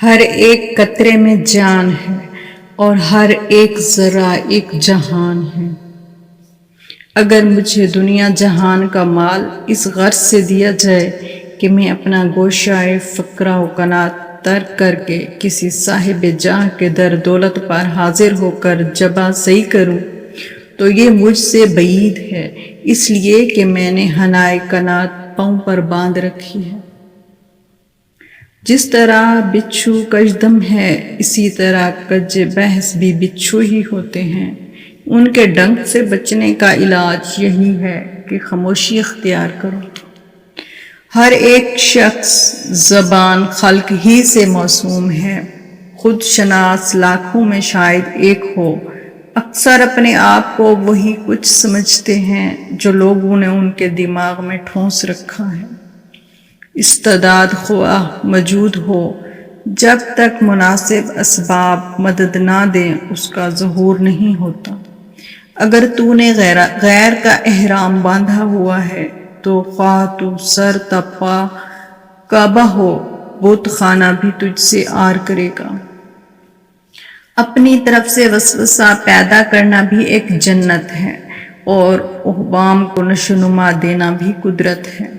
ہر ایک قطرے میں جان ہے اور ہر ایک ذرہ ایک جہان ہے۔ اگر مجھے دنیا جہان کا مال اس غرض سے دیا جائے کہ میں اپنا گوشۂ فقر و قناعت ترک کر کے کسی صاحب جاہ کے در دولت پر حاضر ہو کر جبہ زئی کروں تو یہ مجھ سے بعید ہے، اس لیے کہ میں نے حنائے قناعت پاؤں پر باندھ رکھی ہے۔ جس طرح بچھو کژدم ہے اسی طرح کج بحث بھی بچھو ہی ہوتے ہیں۔ ان کے ڈنک سے بچنے کا علاج یہی ہے کہ خاموشی اختیار کرو۔ ہر ایک شخص زبان خلق ہی سے موسوم ہے، خود شناس لاکھوں میں شاید ایک ہو۔ اکثر اپنے آپ کو وہی کچھ سمجھتے ہیں جو لوگوں نے ان کے دماغ میں ٹھونس رکھا ہے۔ استعداد خواہ موجود ہو، جب تک مناسب اسباب مدد نہ دیں اس کا ظہور نہیں ہوتا۔ اگر تو نے غیر کا احرام باندھا ہوا ہے تو خواہ تو سر تا پا کعبہ ہو، بت خانہ بھی تجھ سے آر کرے گا۔ اپنی طرف سے وسوسہ پیدا کرنا بھی ایک جنت ہے اور اوہام کو نشوونما دینا بھی قدرت ہے۔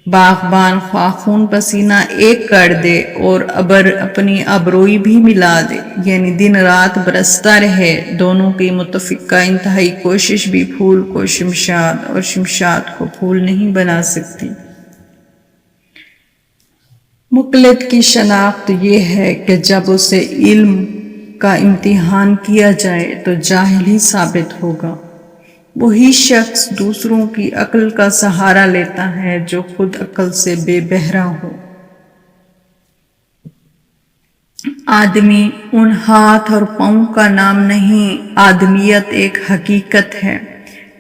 باغبان خواہ خون پسینہ ایک کر دے اور ابر اپنی ابروئی بھی ملا دے، یعنی دن رات برستا رہے، دونوں کی متفقہ انتہائی کوشش بھی پھول کو شمشاد اور شمشاد کو پھول نہیں بنا سکتی۔ مقلد کی شناخت یہ ہے کہ جب اسے علم کا امتحان کیا جائے تو جاہل ہی ثابت ہوگا۔ وہی شخص دوسروں کی عقل کا سہارا لیتا ہے جو خود عقل سے بے بہرا ہو۔ آدمی ان ہاتھ اور پاؤں کا نام نہیں، آدمیت ایک حقیقت ہے۔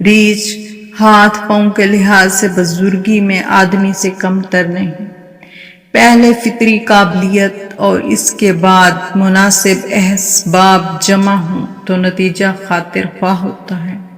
ریچھ ہاتھ پاؤں کے لحاظ سے بزرگی میں آدمی سے کم تر نہیں۔ پہلے فطری قابلیت اور اس کے بعد مناسب اسباب جمع ہوں تو نتیجہ خاطر خواہ ہوتا ہے۔